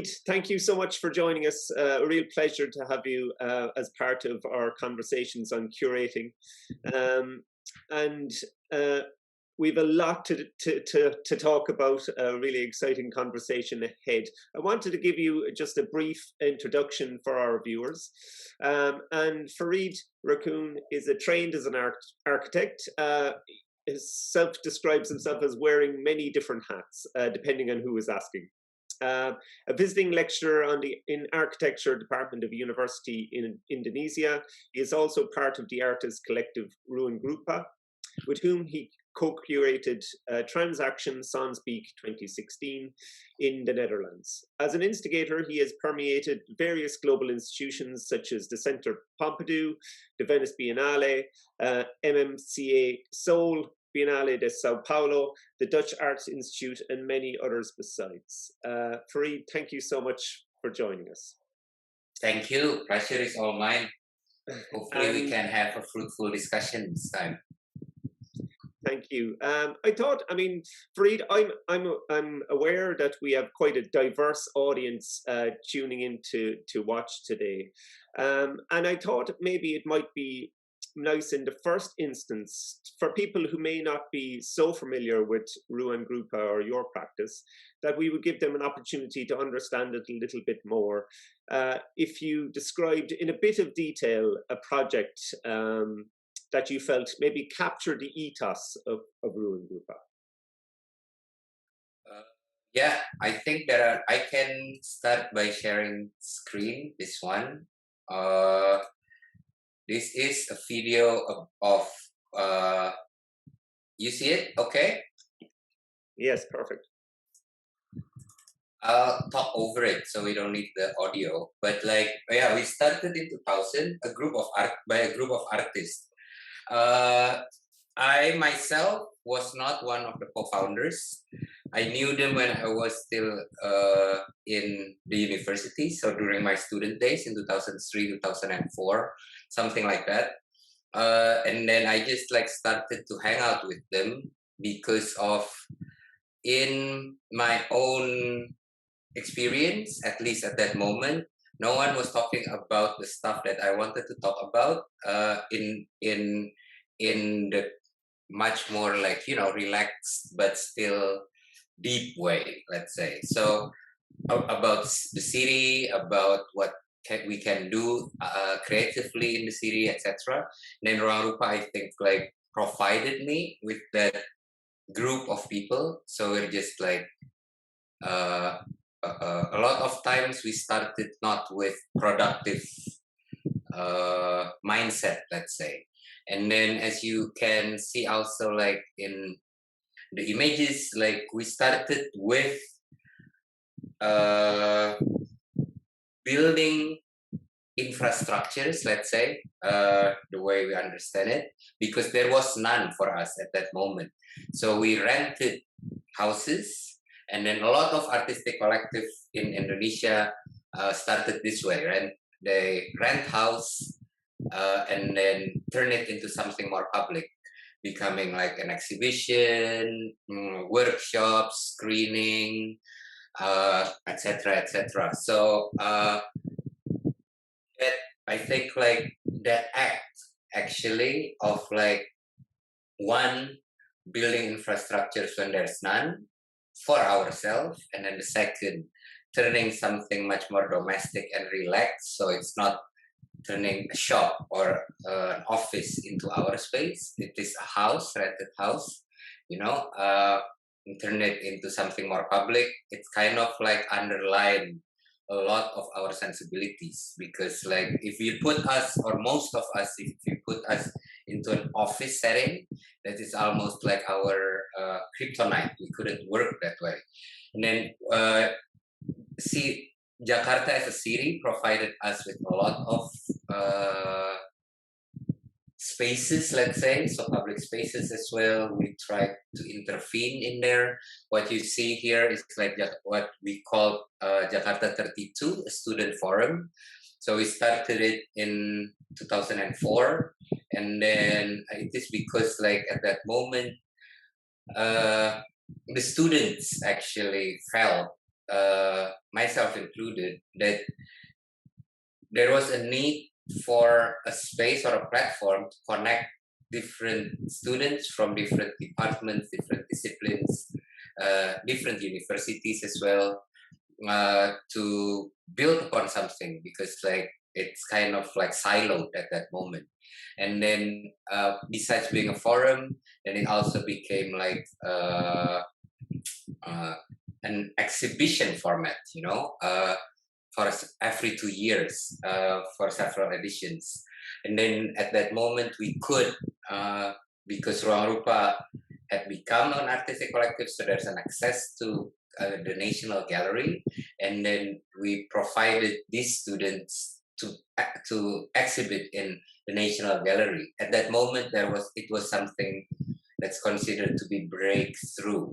Fareed, thank you so much for joining us. A real pleasure to have you as part of our conversations on curating. Um, and we've a lot to talk about, a really exciting conversation ahead. I wanted to give you just a brief introduction for our viewers. And Fareed Raccoon is trained as an architect. He self-describes himself as wearing many different hats, depending on who is asking. A visiting lecturer in architecture department of university in Indonesia. He is also part of the artist collective Ruangrupa, with whom he co-curated Transaction Sonsbeek 2016 in the Netherlands. As an instigator, he has permeated various global institutions such as the Centre Pompidou, the Venice Biennale, MMCA Seoul, Biennale de Sao Paulo, the Dutch Arts Institute, and many others besides. Fareed, thank you so much for joining us. Thank you. Pleasure is all mine. Hopefully we can have a fruitful discussion this time. Thank you. I mean, Fareed, I'm aware that we have quite a diverse audience tuning in to watch today, and I thought maybe it might be nice in the first instance for people who may not be so familiar with ruangrupa or your practice, that we would give them an opportunity to understand it a little bit more. If you described in a bit of detail a project that you felt maybe captured the ethos of ruangrupa. Yeah, I think that I can start by sharing screen, this one. This is a video of you see it? Okay? Yes, perfect. I'll talk over it so we don't need the audio. But like, yeah, we started in 2000, by a group of artists. I myself was not one of the co-founders. I knew them when I was still in the university, so during my student days in 2003, 2004, something like that. And then I just like started to hang out with them because of, in my own experience, at least at that moment, no one was talking about the stuff that I wanted to talk about in the much more like, you know, relaxed but still deep way, let's say. So about the city, about what we can do creatively in the city, etc. Then ruangrupa, I think, like provided me with that group of people. So we're just like a lot of times we started not with productive mindset, let's say. And then as you can see also like in the images, like we started with building infrastructures, let's say, the way we understand it, because there was none for us at that moment. So we rented houses, and then a lot of artistic collective in Indonesia started this way, right? They rent house and then turn it into something more public, becoming like an exhibition, workshops, screening, etc., etc. So I think like that act actually of like one, building infrastructures when there's none for ourselves, and then the second, turning something much more domestic and relaxed, so it's not turning a shop or an office into our space. It is a house, rented house, you know, turn it into something more public. It's kind of like underline a lot of our sensibilities, because like if you put us, or most of us, if you put us into an office setting, that is almost like our kryptonite. We couldn't work that way. And then see, Jakarta as a city provided us with a lot of spaces, let's say, so public spaces as well. We tried to intervene in there. What you see here is like what we call Jakarta 32, a student forum. So we started it in 2004, and then it is because like at that moment, the students actually felt myself included, that there was a need for a space or a platform to connect different students from different departments, different disciplines, different universities as well, to build upon something, because like it's kind of like siloed at that moment. And then besides being a forum, then it also became like uh, an exhibition format, for every 2 years, for several editions. And then at that moment we could, because ruangrupa had become an artistic collective, so there's an access to the National Gallery, and then we provided these students to exhibit in the National Gallery. At that moment, it was something that's considered to be breakthrough.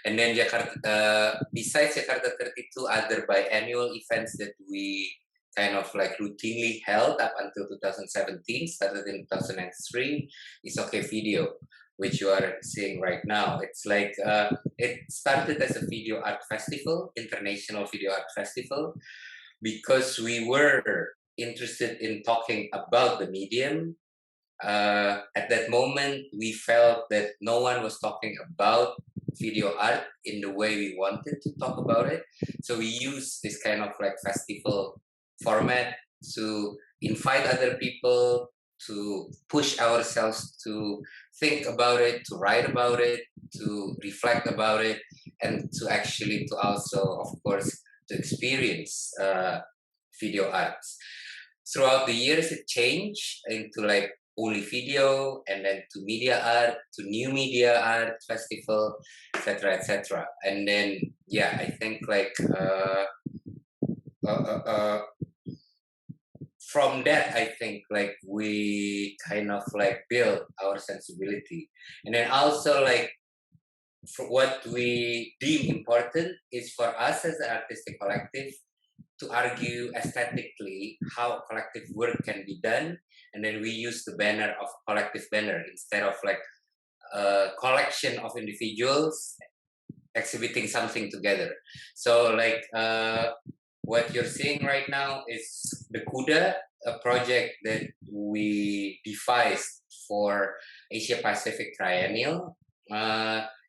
And then Jakarta, besides Jakarta 32, other biannual events that we kind of like routinely held up until 2017, started in 2003, is Okay Video, which you are seeing right now. It's like, it started as a video art festival, international video art festival, because we were interested in talking about the medium. At that moment, we felt that no one was talking about video art in the way we wanted to talk about it. So we used this kind of like festival format to invite other people, to push ourselves to think about it, to write about it, to reflect about it, and to actually to also, of course, to experience video arts. Throughout the years, it changed into like only video, and then to media art, to new media art festival, etc., etc. And then, yeah, I think like from that, I think like we kind of like build our sensibility. And then also like for what we deem important is for us as an artistic collective to argue aesthetically how collective work can be done, and then we use the banner of collective banner instead of like a collection of individuals exhibiting something together. So like what you're seeing right now is the Kuda, a project that we devised for Asia Pacific Triennial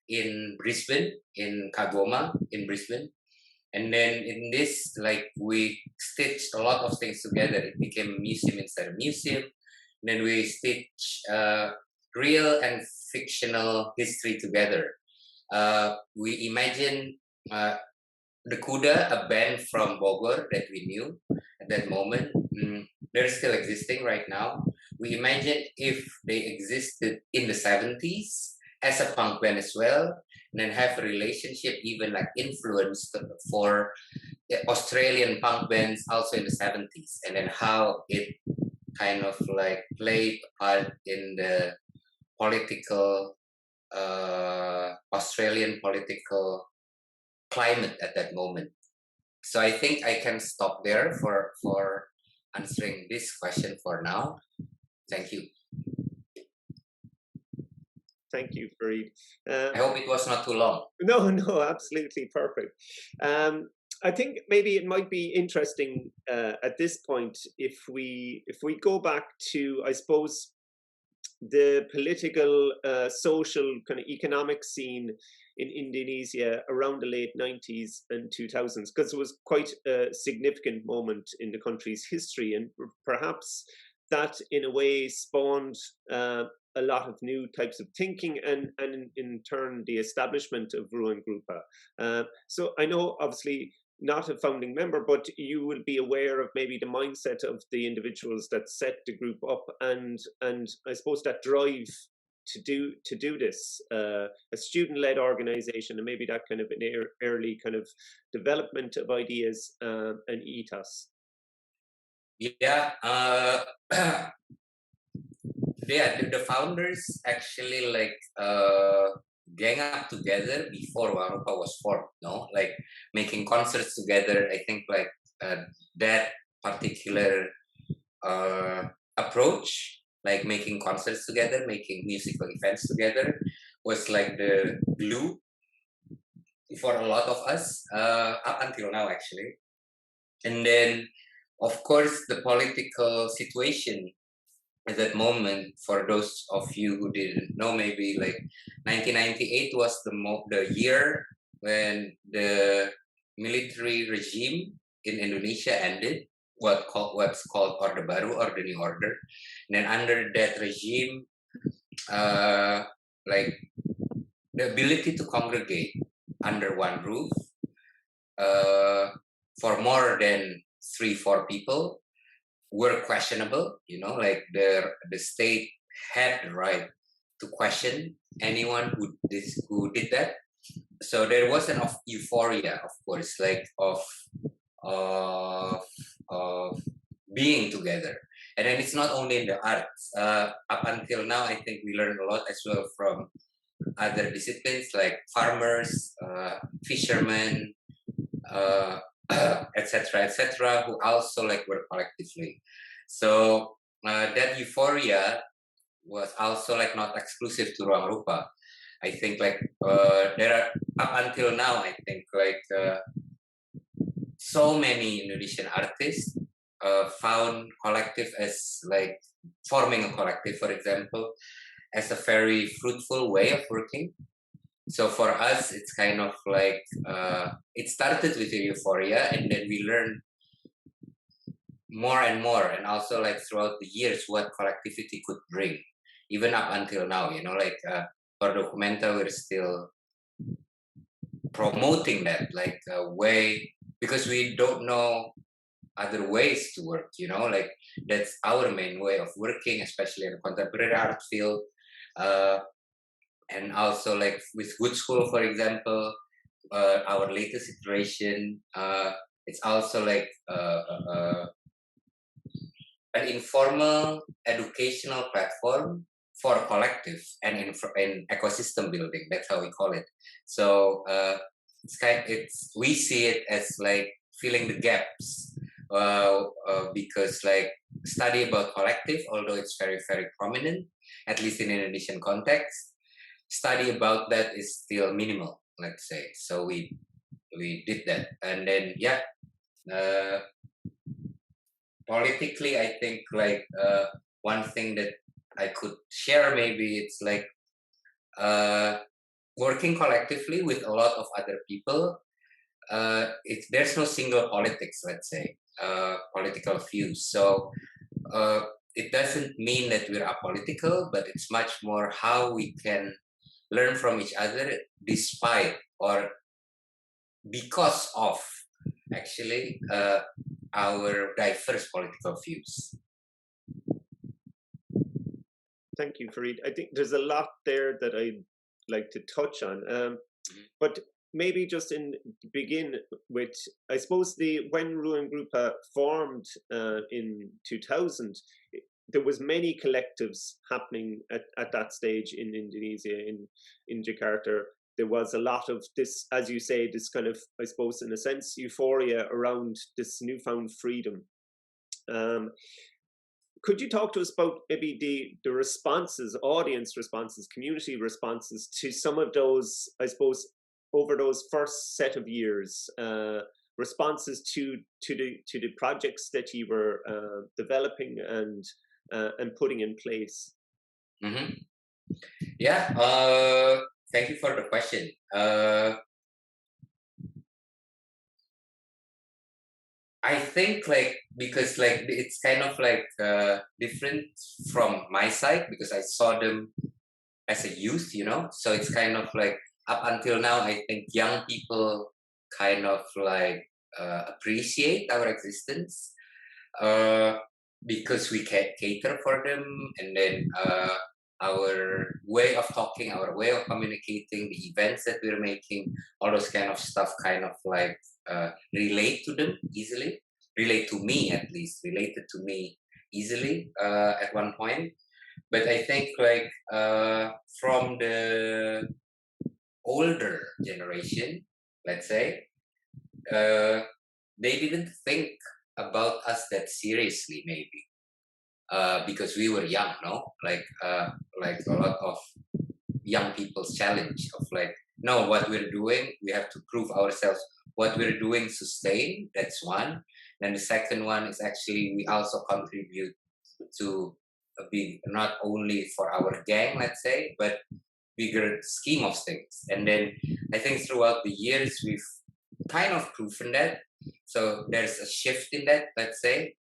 in Brisbane, in Kagoma, in Brisbane. And then in this, like we stitched a lot of things together. It became a museum inside a museum. And then we stitched real and fictional history together. We imagine the Kuda, a band from Bogor that we knew at that moment. They're still existing right now. We imagine if they existed in the 70s as a punk band as well, and then have a relationship, even like influence for Australian punk bands also in the 70s, and then how it kind of like played a part in the political, Australian political climate at that moment. So I think I can stop there for answering this question for now. Thank you. Thank you, Farid. I hope it was not too long. No, absolutely perfect. I think maybe it might be interesting at this point if we go back to, I suppose, the political, social, kind of economic scene in Indonesia around the late 90s and 2000s, because it was quite a significant moment in the country's history, and perhaps that in a way spawned a lot of new types of thinking, and in turn the establishment of ruangrupa. So I know obviously not a founding member, but you will be aware of maybe the mindset of the individuals that set the group up, and I suppose that drive to do this, a student-led organization, and maybe that kind of an early kind of development of ideas and ethos. Yeah, yeah. The founders actually like gang up together before ruangrupa was formed. No, like making concerts together. I think like that particular approach, like making concerts together, making musical events together, was like the glue for a lot of us, up until now actually. And then, of course, the political situation at that moment, for those of you who didn't know, maybe like 1998 was the year when the military regime in Indonesia ended, what's called Orde Baru or the New Order. And then under that regime, like the ability to congregate under one roof for more than 3-4 people were questionable. You know, like the state had the right to question anyone who did that. So there was an euphoria, of course, like of of being together. And then it's not only in the arts. Up until now, I think we learned a lot as well from other disciplines like farmers, fishermen, etc., who also like work collectively. So that euphoria was also like not exclusive to ruangrupa. I think like there are up until now, I think like so many Indonesian artists found collective as like forming a collective, for example, as a very fruitful way of working. So for us, it's kind of like it started with the euphoria, and then we learned more and more, and also like throughout the years what collectivity could bring, even up until now. You know, like for Documenta, we're still promoting that like a way, because we don't know other ways to work. You know, like that's our main way of working, especially in the contemporary art field. And also like with Good School, for example, our latest iteration, it's also like an informal educational platform for collective and in ecosystem building. That's how we call it. So we see it as like filling the gaps, because like study about collective, although it's very very prominent, at least in Indonesian context, study about that is still minimal, let's say. So we did that, and then politically, I think like one thing that I could share, maybe it's like working collectively with a lot of other people. There's no single politics, let's say, political views. So it doesn't mean that we're apolitical, but it's much more how we can learn from each other despite or because of actually our diverse political views. Thank you, Farid. I think there's a lot there that I'd like to touch on. But maybe just begin with, I suppose when ruangrupa formed in 2000, there was many collectives happening at that stage in Indonesia, in Jakarta. There was a lot of this, as you say, this kind of, I suppose, in a sense, euphoria around this newfound freedom. Could you talk to us about maybe the responses, audience responses, community responses to some of those, I suppose, over those first set of years, responses to the projects that you were developing and putting in place? Mm-hmm. Yeah, thank you for the question. I think like because like it's kind of like different from my side, because I saw them as a youth, you know. So it's kind of like up until now, I think young people kind of like appreciate our existence because we can cater for them, and then our way of talking, our way of communicating, the events that we're making, all those kind of stuff kind of like relate to them easily, relate to me at least, related to me easily at one point. But I think like from the older generation, let's say, they didn't think about us that seriously, maybe. Because we were young, no? Like a lot of young people's challenge of like know what we're doing. We have to prove ourselves. What we're doing sustain. That's one. Then the second one is actually we also contribute to a big, not only for our gang, let's say, but bigger scheme of things. And then I think throughout the years we've kind of proven that. So there's a shift in that, let's say,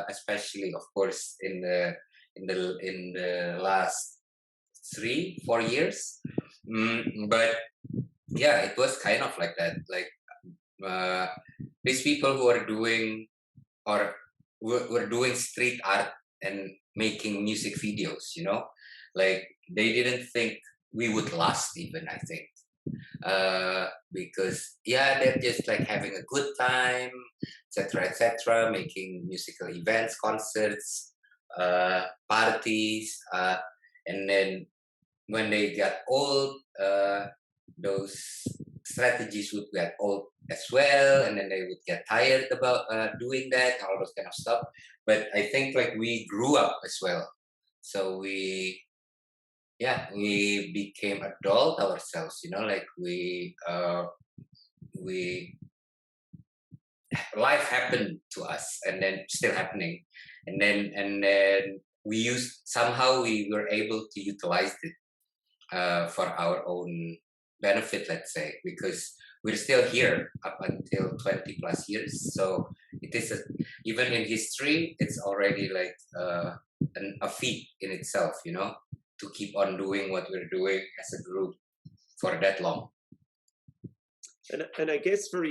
especially of course in the last 3-4 years. But yeah, it was kind of like that. Like uh, these people who are doing or were doing street art and making music videos, like they didn't think we would last even, I think. Because yeah, they're just like having a good time, etc., making musical events, concerts, parties, and then when they got old, those strategies would get old as well, and then they would get tired about doing that, all those kind of stuff. But I think like we grew up as well, so we became adult ourselves. Like we life happened to us, and then still happening, and then we were able to utilize it for our own benefit, let's say, because we're still here up until 20 plus years. So it is even in history, it's already like a feat in itself, to keep on doing what we're doing as a group for that long. And I guess for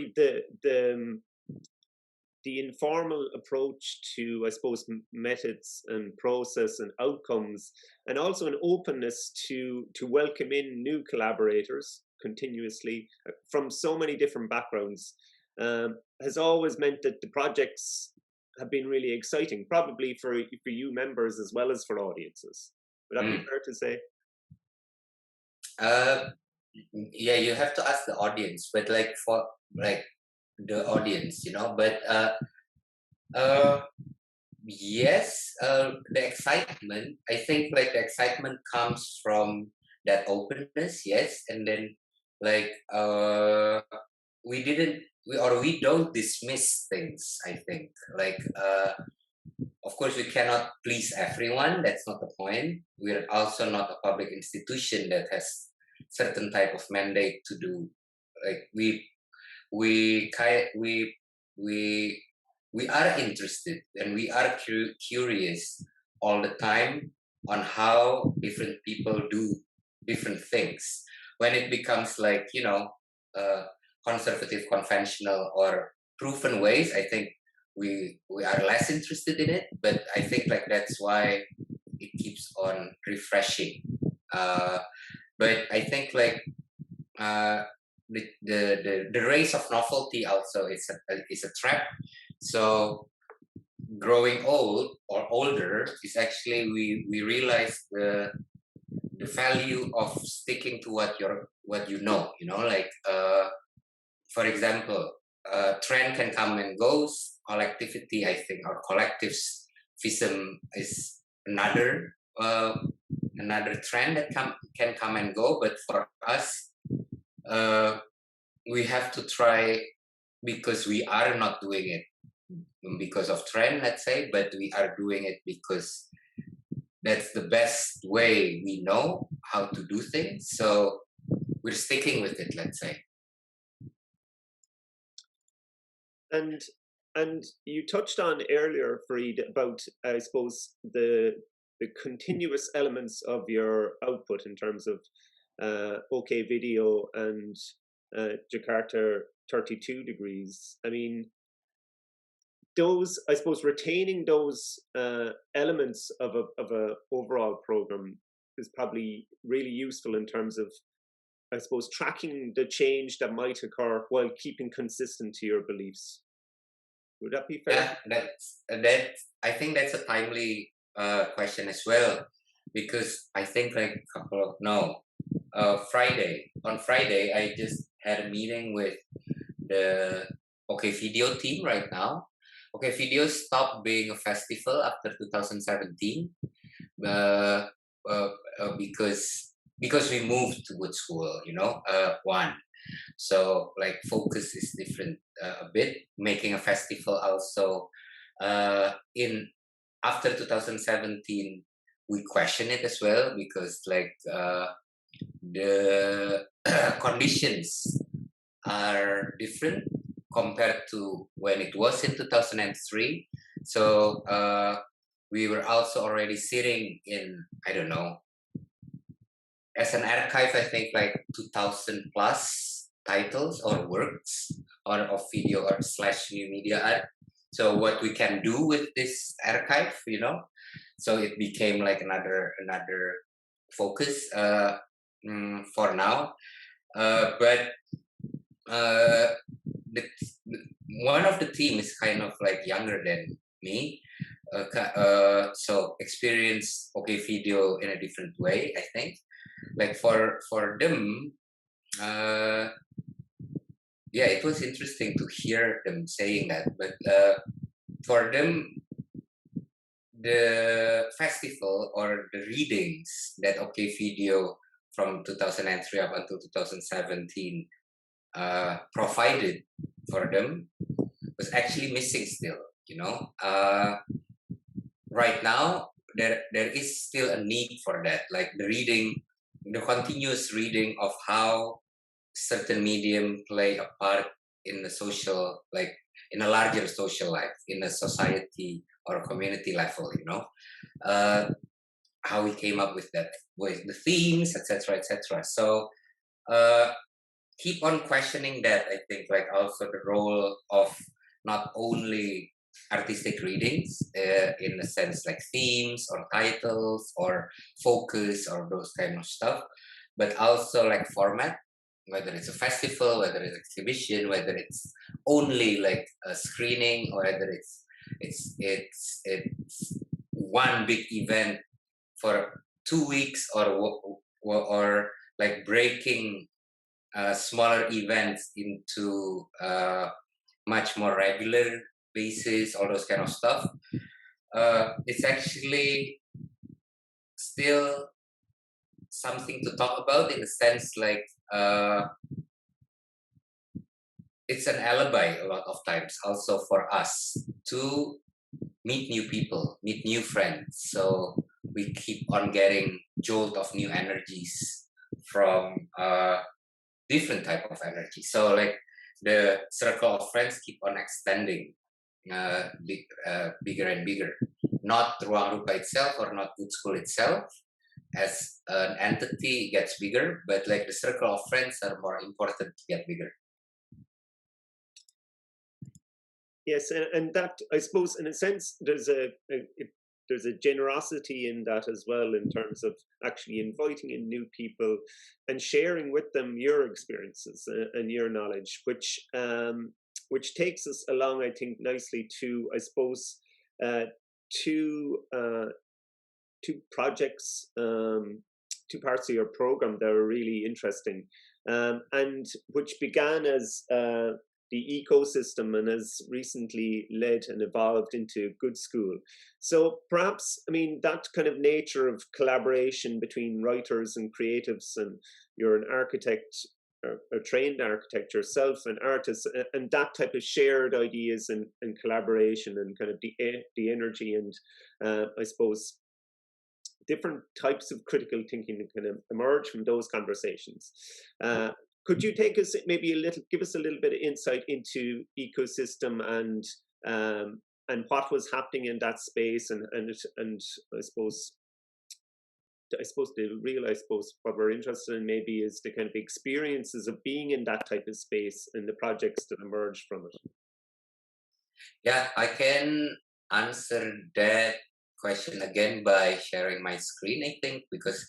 the informal approach to, I suppose, methods and process and outcomes, and also an openness to welcome in new collaborators continuously from so many different backgrounds, has always meant that the projects have been really exciting, probably for you members as well as for audiences. Would that be fair to say? Yeah, you have to ask the audience, but like for like the audience, but yes, the excitement, I think like the excitement comes from that openness, yes, and then like we don't dismiss things, I think. Like of course we cannot please everyone, that's not the point. We're also not a public institution that has certain type of mandate to do. Like we we we are interested and we are curious all the time on how different people do different things. When it becomes like conservative, conventional, or proven ways, I think we are less interested in it. But I think like that's why it keeps on refreshing. But I think like the race of novelty also is a trap. So growing old or older is actually we realize the value of sticking to what you know. Like for example, trend can come and goes. Collectivity, I think, or collectivism is another trend that can come and go. But for us, we have to try, because we are not doing it because of trend, let's say, but we are doing it because that's the best way we know how to do things. So we're sticking with it, let's say. And you touched on earlier, Fareed, about, I suppose, the continuous elements of your output in terms of OK Video and Jakarta 32 degrees. I mean, those, I suppose, retaining those elements of a overall program is probably really useful in terms of, I suppose, tracking the change that might occur while keeping consistent to your beliefs. Would that be fair? Yeah, I think that's a timely question as well, because I think like on Friday I just had a meeting with the OK Video team right now. OK Video stopped being a festival after 2017 because because we moved to good school, you know, one. So like focus is different a bit. Making a festival also in after 2017, we question it as well because like the conditions are different compared to when it was in 2003. So we were also already sitting in, I don't know, as an archive, I think like 2000 plus titles or works or of video or slash new media art. So what we can do with this archive, you know, so it became like another focus for now. But uh, the, one of the team is kind of like younger than me, so experience okay video in a different way. I think like for them, uh, yeah, it was interesting to hear them saying that. But for them, the festival or the readings that okay video from 2003 up until 2017 provided for them was actually missing still, you know. Right now there is still a need for that, like the reading, the continuous reading of how certain medium play a part in the social, like in a larger social life, in a society or a community level, you know. uh, how we came up with that, with the themes, etc., etc. So uh, keep on questioning that. I think like also the role of not only artistic readings in a sense like themes or titles or focus or those kind of stuff, but also like format, whether it's a festival, whether it's exhibition, whether it's only like a screening, or whether it's one big event for 2 weeks, or like breaking smaller events into much more regular basis, all those kind of stuff. It's actually still something to talk about in a sense like it's an alibi a lot of times also for us to meet new people, meet new friends. So we keep on getting jolt of new energies from different type of energy. So like the circle of friends keep on extending bigger and bigger. Not ruangrupa itself or not good school itself as an entity gets bigger, but like the circle of friends are more important to get bigger. Yes, and that, I suppose, in a sense, there's a generosity in that as well, in terms of actually inviting in new people and sharing with them your experiences and your knowledge, which takes us along, I think, nicely to, I suppose, two projects, two parts of your program that are really interesting, and which began as the ecosystem and has recently led and evolved into Good School. So perhaps, I mean, that kind of nature of collaboration between writers and creatives, and you're an architect, a trained architect yourself, an artist, and that type of shared ideas and collaboration and kind of the energy and I suppose different types of critical thinking that kind of emerge from those conversations. Could you take us maybe give us a little bit of insight into ecosystem and what was happening in that space, and I suppose what we're interested in maybe is the kind of experiences of being in that type of space and the projects that emerge from it. Yeah, I can answer that question again by sharing my screen, I think, because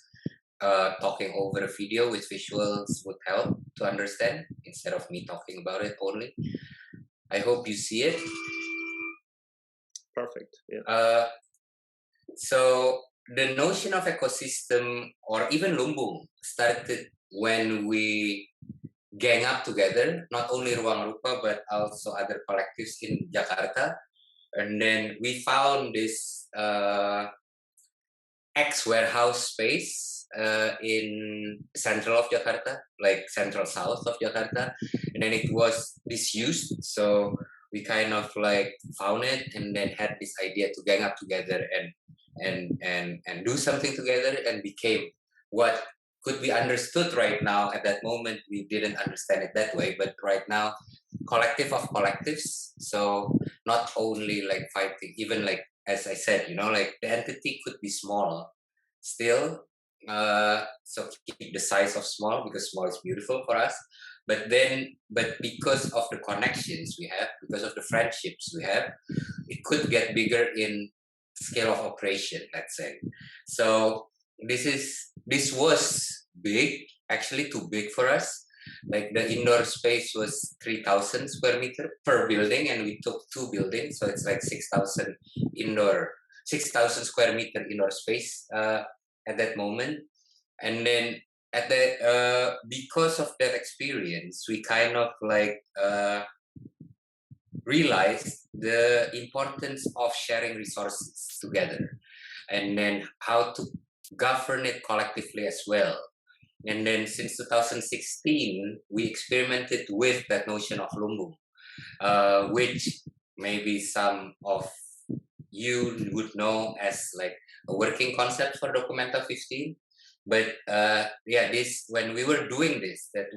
talking over a video with visuals would help to understand instead of me talking about it only. I hope you see it. Perfect. Yeah. So the notion of ecosystem or even lumbung started when we gang up together, not only ruangrupa but also other collectives in Jakarta, and then we found this ex warehouse space in central of Jakarta, like central south of Jakarta, and then it was disused. So we kind of like found it, and then had this idea to gang up together and do something together, and became what could be understood right now. At that moment, we didn't understand it that way, but right now, collective of collectives. So not only like fighting, even like as I said, like the entity could be small, still. So keep the size of small because small is beautiful for us. But because of the connections we have, because of the friendships we have, it could get bigger in scale of operation, let's say. So this was big, actually too big for us. Like the indoor space was 3,000 square meter per building, and we took 2 buildings, so it's like 6,000 square meter indoor space at that moment. And then because of that experience, we kind of like realized the importance of sharing resources together, and then how to govern it collectively as well. And then since 2016, we experimented with that notion of lumbung, which maybe some of you would know as like a working concept for Documenta 15. But this when we were doing this, that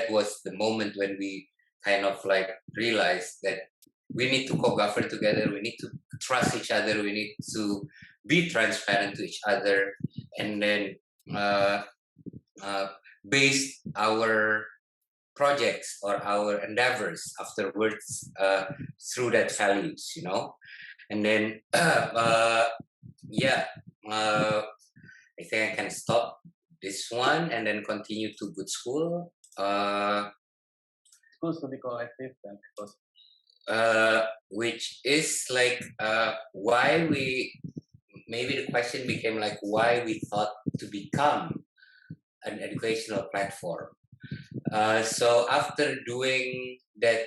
was the moment when we kind of like realized that we need to co-govern together, we need to trust each other, we need to be transparent to each other, and then base our projects or our endeavors afterwards through that values, and then I think I can stop this one and then continue to good school. Schools to be collective and which is like why we, maybe the question became like why we thought to become an educational platform. So after doing that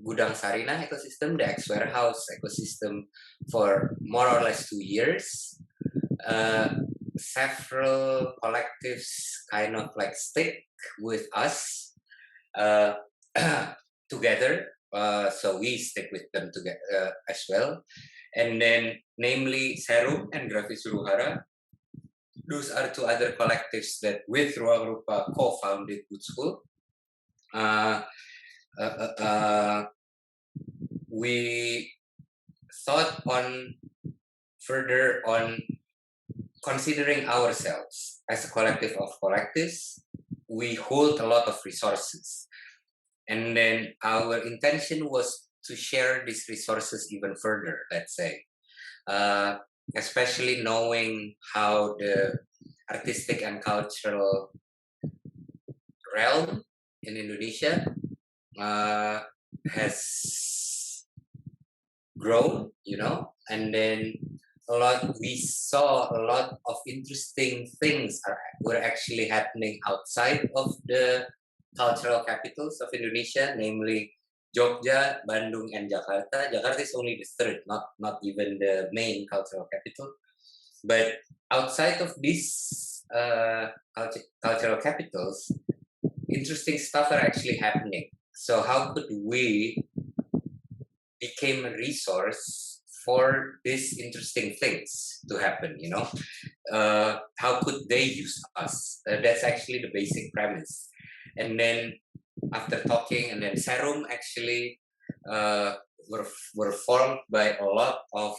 Gudang Sarina ecosystem, the X Warehouse ecosystem for more or less 2 years, several collectives kind of like stick with us together. So we stick with them together as well. And then namely Serum and Grafis Suruhara. Those are 2 other collectives that with Ruangrupa co-founded Good School. We thought further on considering ourselves as a collective of collectives. We hold a lot of resources, and then our intention was to share these resources even further, let's say, especially knowing how the artistic and cultural realm in Indonesia has grown, and then we saw a lot of interesting things were actually happening outside of the cultural capitals of Indonesia, namely Jogja, Bandung, and Jakarta. Jakarta is only the third, not even the main cultural capital. But outside of these cultural capitals, interesting stuff are actually happening. So how could we become a resource for these interesting things to happen, how could they use us? That's actually the basic premise. And then after talking, and then Serum actually were formed by a lot of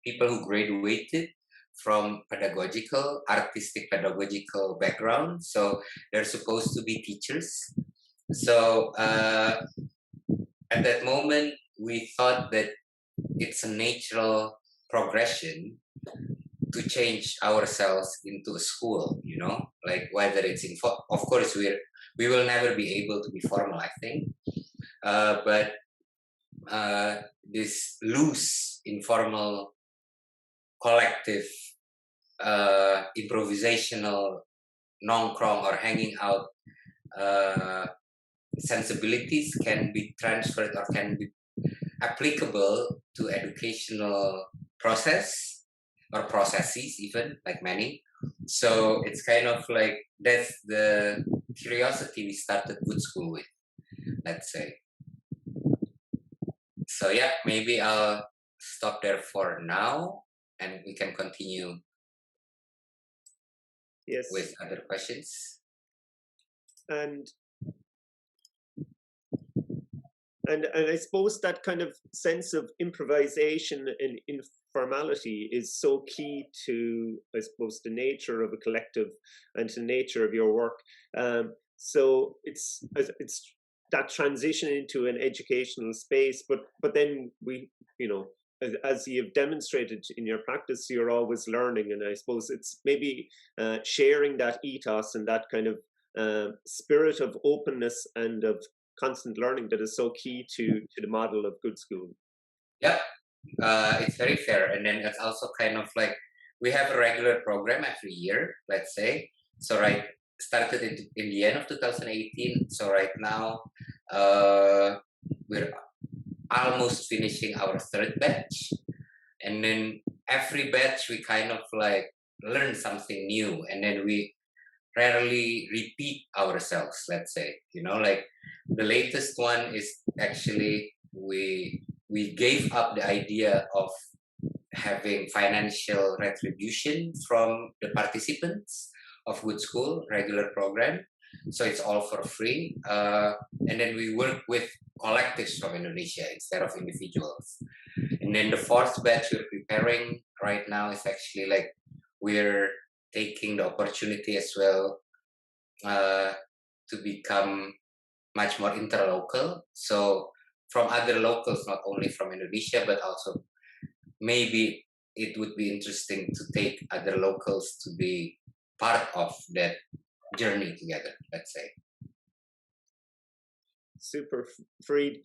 people who graduated from artistic pedagogical background. So they're supposed to be teachers. So at that moment, we thought that it's a natural progression to change ourselves into a school, like whether it's of course we will never be able to be formal, I think, but this loose informal collective improvisational nongkrong or hanging out sensibilities can be transferred or can be applicable to educational process or processes, even like many. So it's kind of like that's the curiosity we started Good School with, let's say. So yeah, maybe I'll stop there for now, and we can continue Yes. with other questions. And I suppose that kind of sense of improvisation and informality is so key to, I suppose, the nature of a collective and to the nature of your work. So it's that transition into an educational space, but then we, you know, as you've demonstrated in your practice, you're always learning, and I suppose it's maybe sharing that ethos and that kind of spirit of openness and of constant learning that is so key to the model of Good School. Yeah, it's very fair. And then it's also kind of like we have a regular program every year, let's say. So started in the end of 2018. So right now we're almost finishing our third batch. And then every batch we kind of like learn something new, and then we rarely repeat ourselves, let's say. Like the latest one is actually we gave up the idea of having financial retribution from the participants of Good School regular program. So it's all for free. And then we work with collectives from Indonesia instead of individuals. And then the fourth batch we're preparing right now is actually like we're taking the opportunity as well to become much more interlocal. So from other locals, not only from Indonesia, but also maybe it would be interesting to take other locals to be part of that journey together, let's say. Super, Fareed.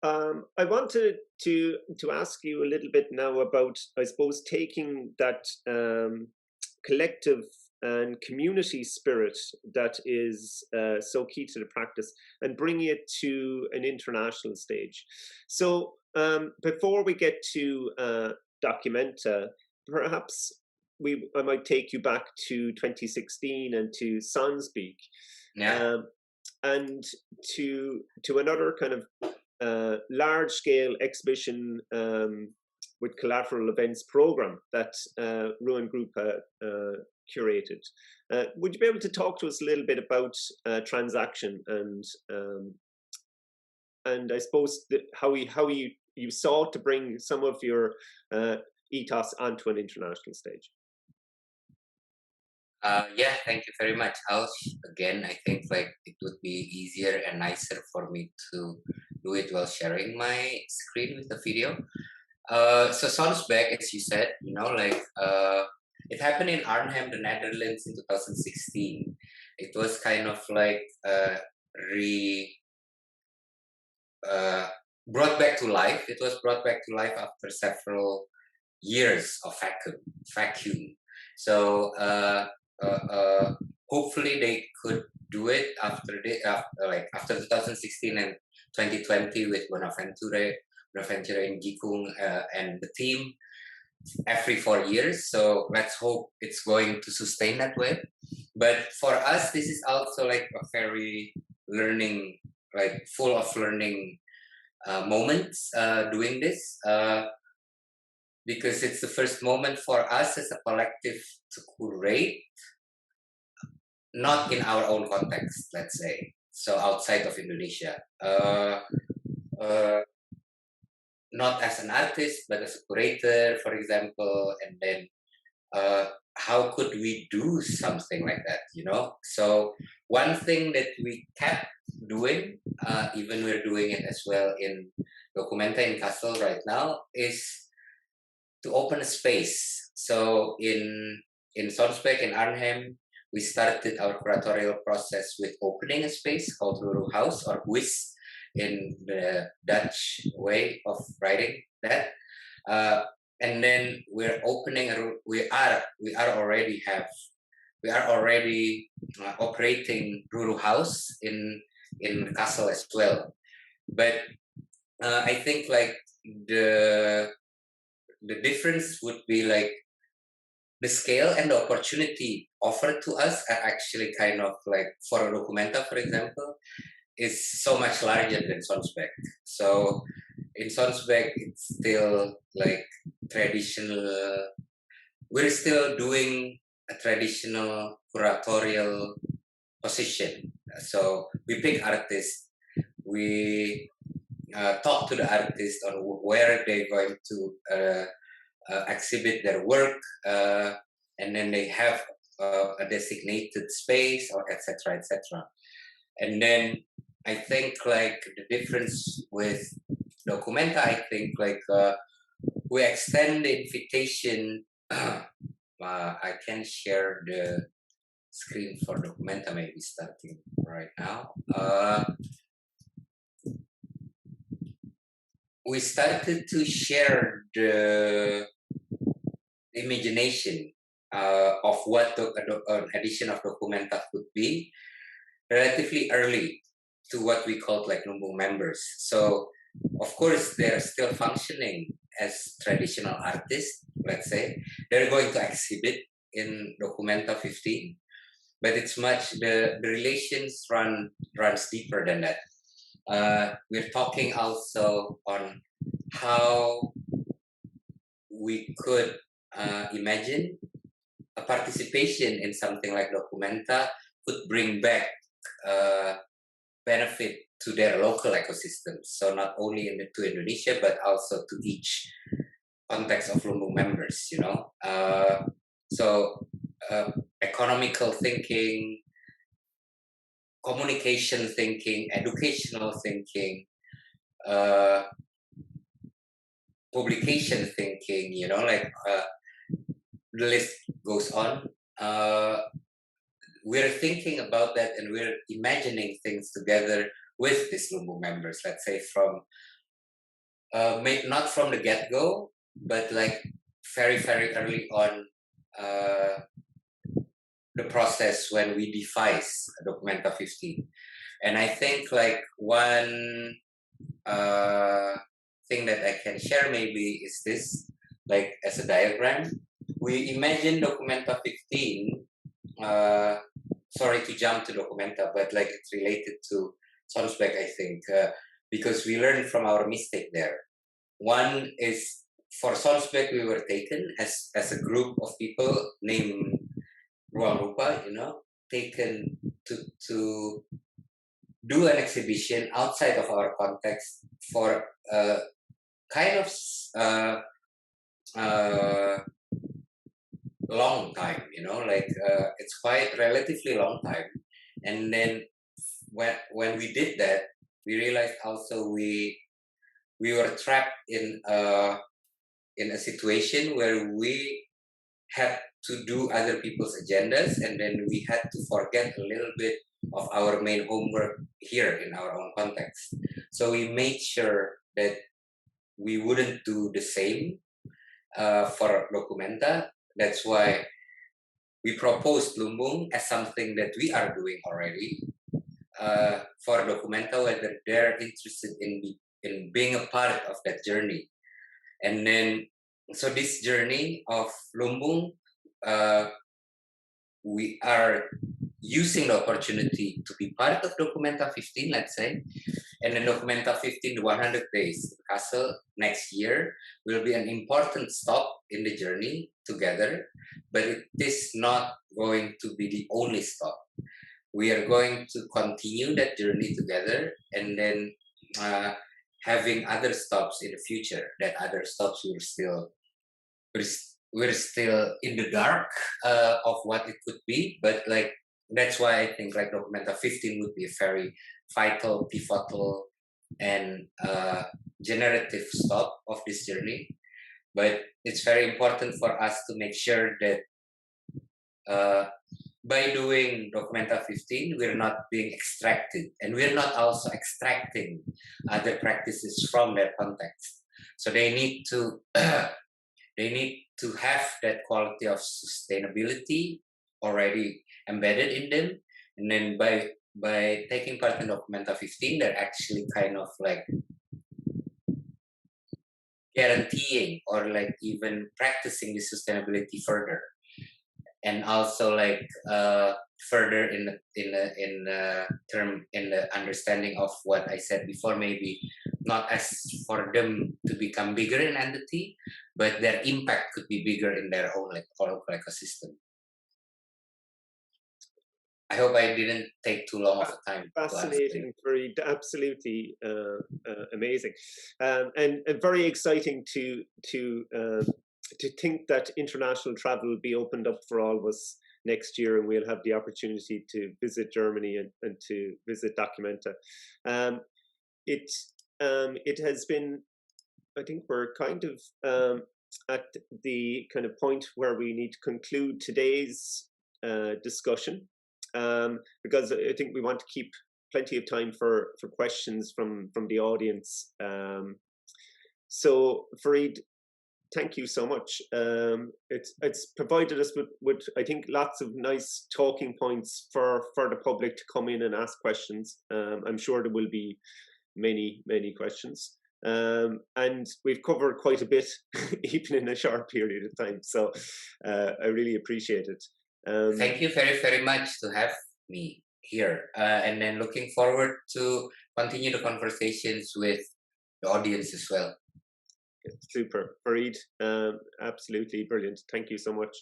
I wanted to ask you a little bit now about, I suppose, taking that collective and community spirit that is so key to the practice and bringing it to an international stage. So before we get to Documenta, perhaps I might take you back to 2016 and to Sonspeak. Yeah. And to another kind of large-scale exhibition with collateral events program that ruangrupa curated. Would you be able to talk to us a little bit about Transaction and I suppose how you sought to bring some of your ethos onto an international stage? Yeah, thank you very much. Again, I think like it would be easier and nicer for me to do it while sharing my screen with the video. So Sonsbeek, as you said, like it happened in Arnhem, the Netherlands in 2016. It was kind of like brought back to life. It was brought back to life after several years of vacuum. So hopefully they could do it after 2016 and 2020 with Bonaventure in Gikung and the team every 4 years. So let's hope it's going to sustain that way. But for us, this is also like a very learning, like full of learning moments doing this. Because it's the first moment for us as a collective to curate, not in our own context, let's say, so outside of Indonesia. Not as an artist, but as a curator, for example, and then how could we do something like that, So one thing that we kept doing, even we're doing it as well in Documenta in Kassel right now, is to open a space. So in Sonsbeek in Arnhem, we started our curatorial process with opening a space called Ruru House or Huis in the Dutch way of writing that. And then we're opening. We are already operating Ruru House in Kassel as well. But I think like the difference would be like the scale and the opportunity offered to us are actually kind of like, for a documenta, for example, is so much larger than Sonsbeck. So in Sonsbeck, it's still like traditional. We're still doing a traditional curatorial position. So we pick artists, we talk to the artist on where they're going to exhibit their work, and then they have a designated space, or etc., etc. And then I think like the difference with Documenta, I think like we extend the invitation. I can share the screen for Documenta, maybe starting right now. We started to share the imagination of what an edition of Documenta could be relatively early to what we called like Lumbung members. So of course they're still functioning as traditional artists, let's say. They're going to exhibit in Documenta 15, but it's much, the relations runs deeper than that. We're talking also on how we could imagine a participation in something like Documenta could bring back benefit to their local ecosystems. So not only to Indonesia, but also to each context of Lumbung members, you know. So economical thinking, communication thinking, educational thinking, publication thinking, you know, like the list goes on. We're thinking about that, and we're imagining things together with these Lumbung members, let's say from, not from the get-go, but like very, very early on the process when we devise Documenta 15. And I think like one thing that I can share maybe is this, like as a diagram. We imagine Documenta 15, sorry to jump to Documenta, but like it's related to Sonsbeck, I think, because we learned from our mistake there. One is, for Sonsbeck, we were taken as a group of people named ruangrupa, you know, taken to do an exhibition outside of our context for kind of long time, you know, like it's quite relatively long time. And then when we did that, we realized also we were trapped in a situation where we had to do other people's agendas, and then we had to forget a little bit of our main homework here in our own context. So we made sure that we wouldn't do the same for Documenta. That's why we proposed Lumbung as something that we are doing already for Documenta, whether they're interested in being a part of that journey. And then, so this journey of Lumbung, we are using the opportunity to be part of Documenta 15, let's say. And then Documenta 15, the 100 days in Kassel next year, will be an important stop in the journey together, but it is not going to be the only stop. We are going to continue that journey together, and then having other stops in the future. That other stops we're still in the dark of what it could be, but like that's why I think like Documenta 15 would be a very vital, pivotal, and generative stop of this journey. But it's very important for us to make sure that by doing Documenta 15, we're not being extracted, and we're not also extracting other practices from their context. So they need to have that quality of sustainability already embedded in them, and then by taking part in Documenta 15, they're actually kind of like guaranteeing or like even practicing the sustainability further. and also like further in the understanding of what I said before, maybe not as for them to become bigger in entity, but their impact could be bigger in their own like local ecosystem. I hope I didn't take too long of a time. Fascinating, very absolutely amazing, and very exciting to think that international travel will be opened up for all of us next year, and we'll have the opportunity to visit Germany and to visit Documenta. It has been, I think we're kind of at the kind of point where we need to conclude today's discussion, because I think we want to keep plenty of time for questions from the audience. So Farid, thank you so much. It's provided us with I think lots of nice talking points for the public to come in and ask questions. I'm sure there will be many questions. And we've covered quite a bit even in a short period of time, so I really appreciate it. Thank you very much to have me here, and then looking forward to continue the conversations with the audience as well. Super, Farid, absolutely brilliant. Thank you so much.